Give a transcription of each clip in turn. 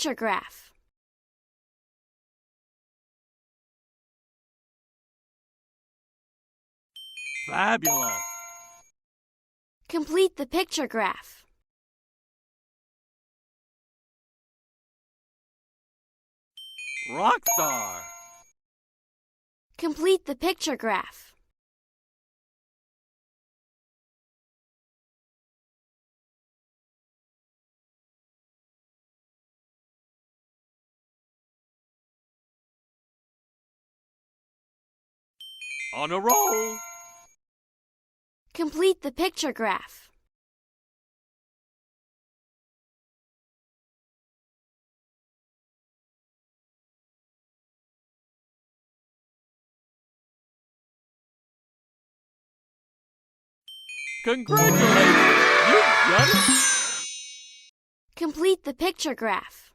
picture graph. Fabulous! Complete the picture graph. Rockstar! Complete the picture graph. On a roll! Complete the picture graph. Congratulations! You've done it! Complete the picture graph.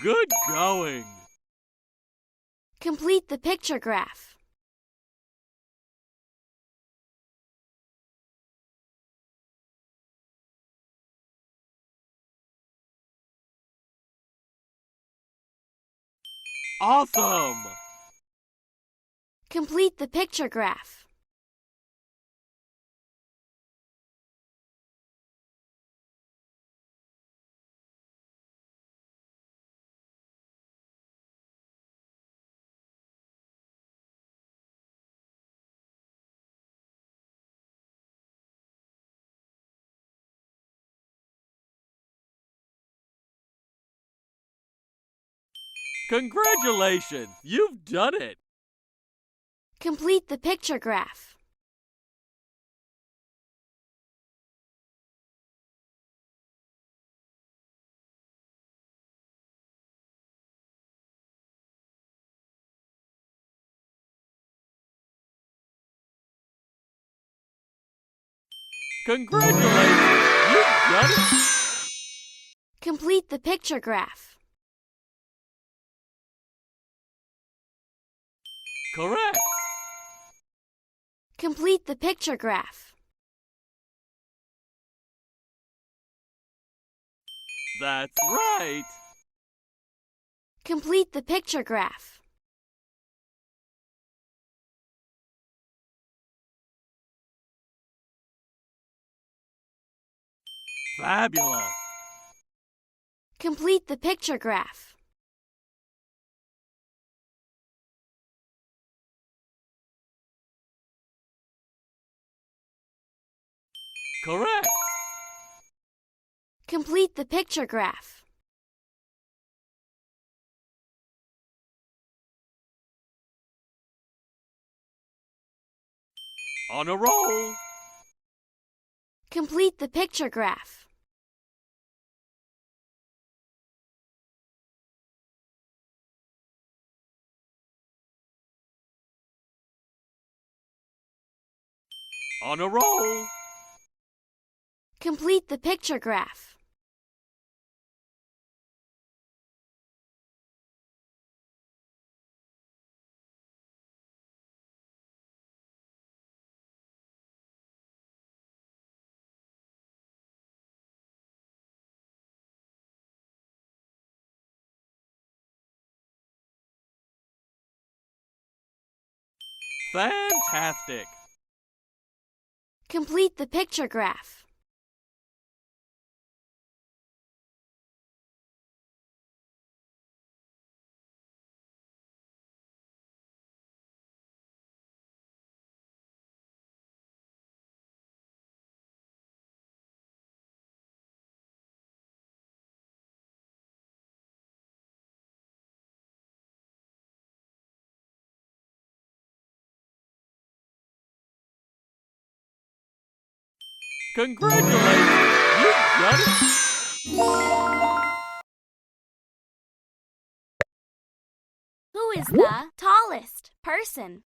Good going! Complete the picture graph. Awesome! Complete the picture graph. Congratulations! You've done it! Complete the picture graph. Congratulations! You've done it! Complete the picture graph. Correct! Complete the picture graph. That's right! Complete the picture graph. Fabulous! Complete the picture graph. Correct! Complete the picture graph. On a roll! Complete the picture graph. On a roll! Complete the picture graph. Fantastic! Complete the picture graph. Congratulations! You've done it! Who is the tallest person?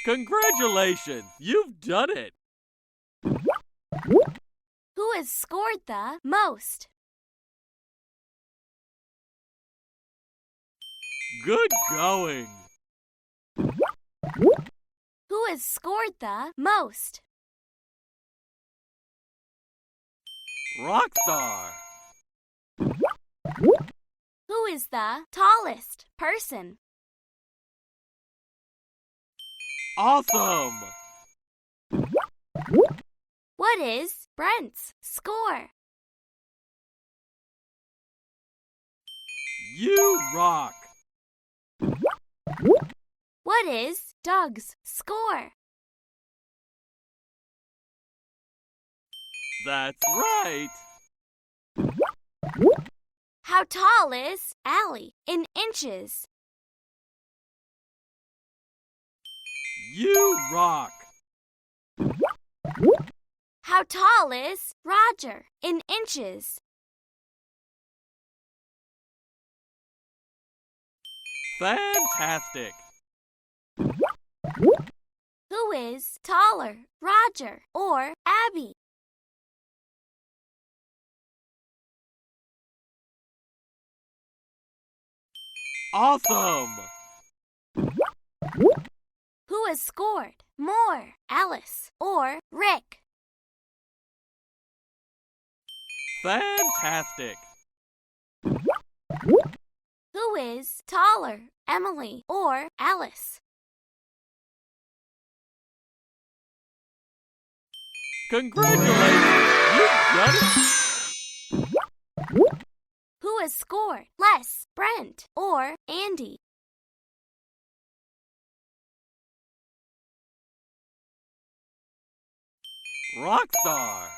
Congratulations! You've done it! Who has scored the most? Good going. Who has scored the most? Rockstar. Who is the tallest person? Awesome. What is Brent's score? You rock. What is Doug's score? That's right. How tall is Allie in inches? You rock. How tall is Roger in inches? Fantastic. Who is taller, Roger or Abby? Awesome. Who has scored more, Alice or Rick? Fantastic. Who is taller, Emily or Alice? Congratulations. You've done it. Who has scored less, Brent or Andy? Rockstar.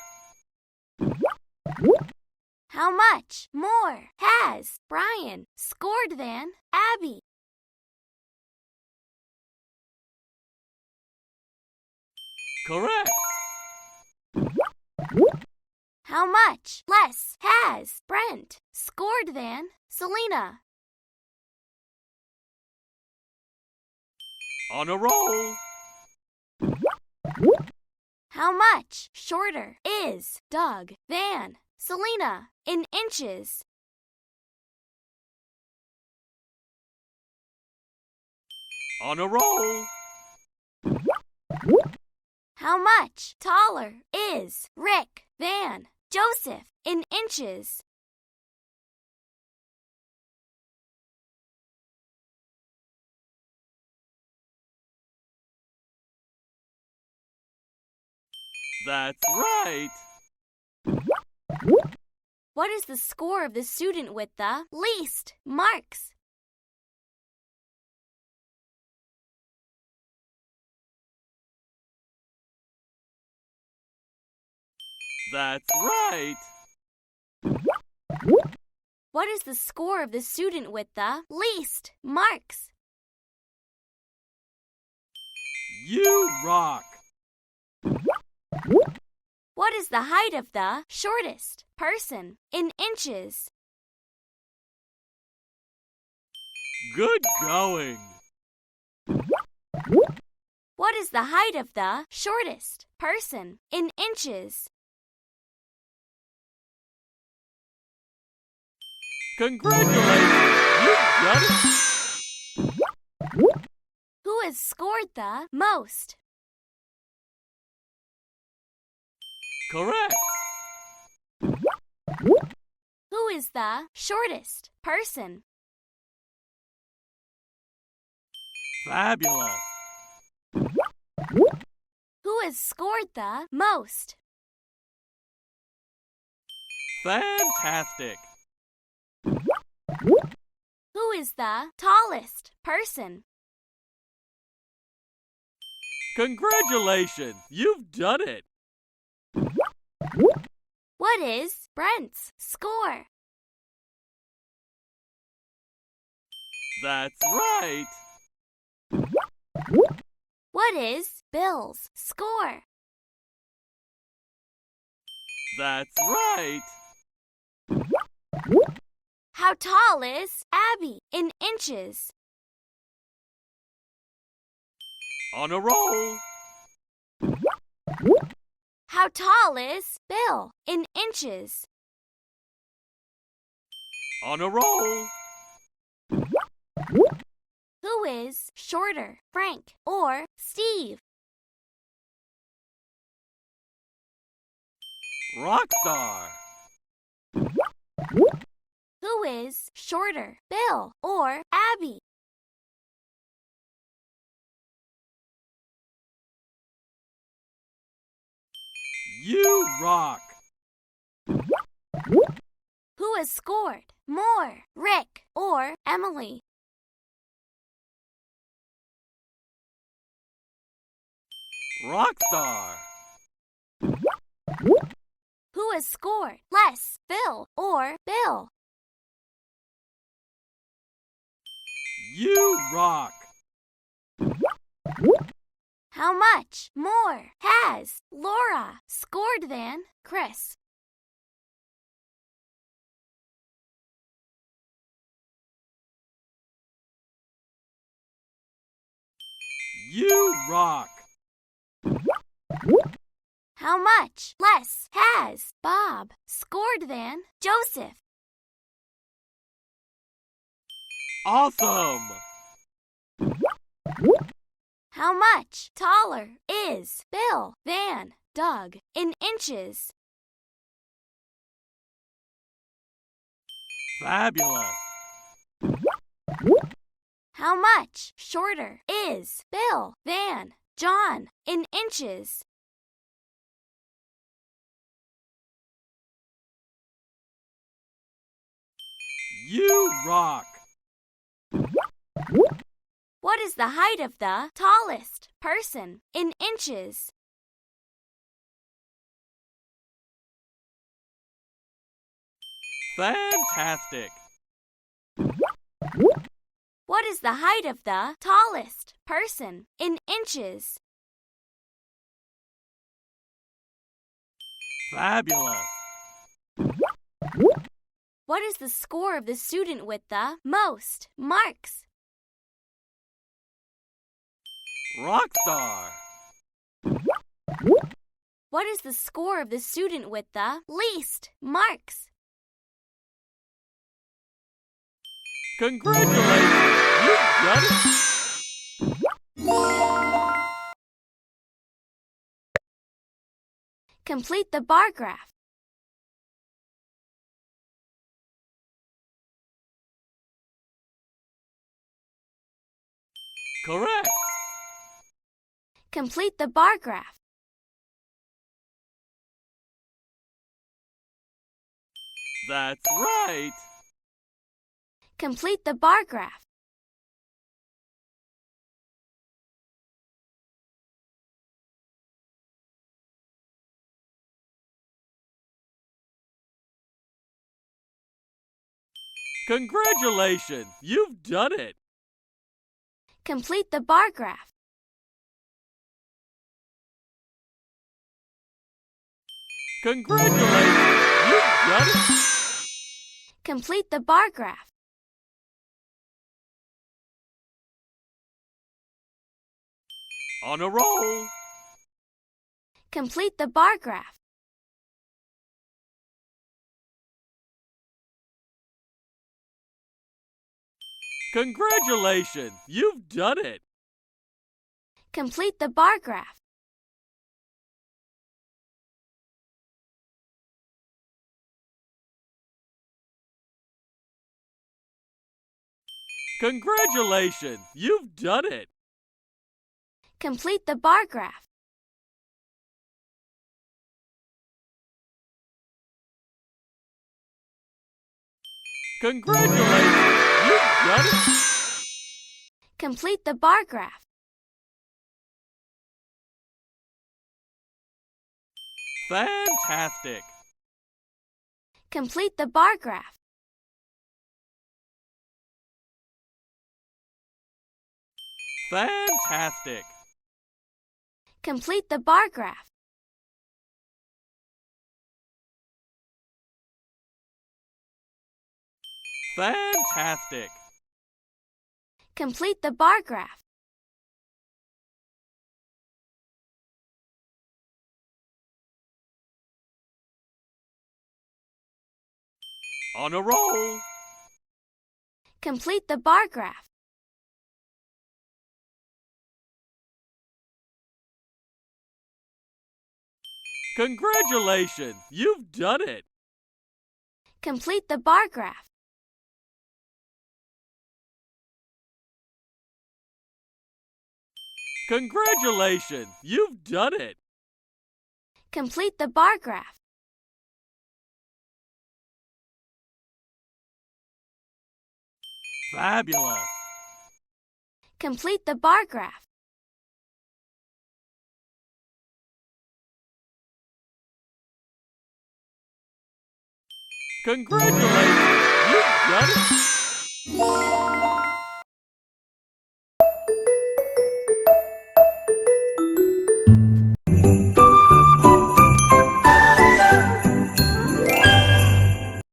How much more has Brian scored than Abby? Correct. How much less has Brent scored than Selena? On a roll. How much shorter is Doug than Selena in inches? On a roll. How much taller is Rick than Joseph in inches? That's right. What is the score of the student with the least marks? That's right. What is the score of the student with the least marks? You rock. What is the height of the shortest person in inches? Good going. What is the height of the shortest person in inches? Congratulations. You've done it. Who has scored the most? Correct. Who is the shortest person? Fabulous. Who has scored the most? Fantastic. Who is the tallest person? Congratulations. You've done it. What is Brent's score? That's right. What is Bill's score? That's right. How tall is Abby in inches? On a roll. How tall is Bill in inches? On a roll. Who is shorter, Frank or Steve? Rockstar. Who is shorter, Bill or Abby? You rock. Who has scored more, Rick or Emily? Rockstar. Who has scored less, Phil or Bill? You rock. How much more has Laura scored than Chris? You rock. How much less has Bob scored than Joseph? Awesome. How much taller is Bill than Doug in inches? Fabulous. How much shorter is Bill than John in inches? You rock. What is the height of the tallest person in inches? Fantastic. What is the height of the tallest person in inches? Fabulous. What is the score of the student with the most marks? Rockstar. What is the score of the student with the least marks? Congratulations! You've done it! Complete the bar graph. Correct. Complete the bar graph. That's right. Complete the bar graph. Congratulations! You've done it! Complete the bar graph. Congratulations! You've done it! Complete the bar graph. On a roll. Complete the bar graph. Congratulations! You've done it! Complete the bar graph. Congratulations! You've done it! Complete the bar graph. Congratulations! You've done it! Complete the bar graph. Fantastic! Complete the bar graph. Fantastic! Complete the bar graph. Fantastic! Complete the bar graph. On a roll. Complete the bar graph. Congratulations! You've done it! Complete the bar graph. Congratulations! You've done it! Complete the bar graph. Fabulous! Complete the bar graph. Congratulations! You've done it!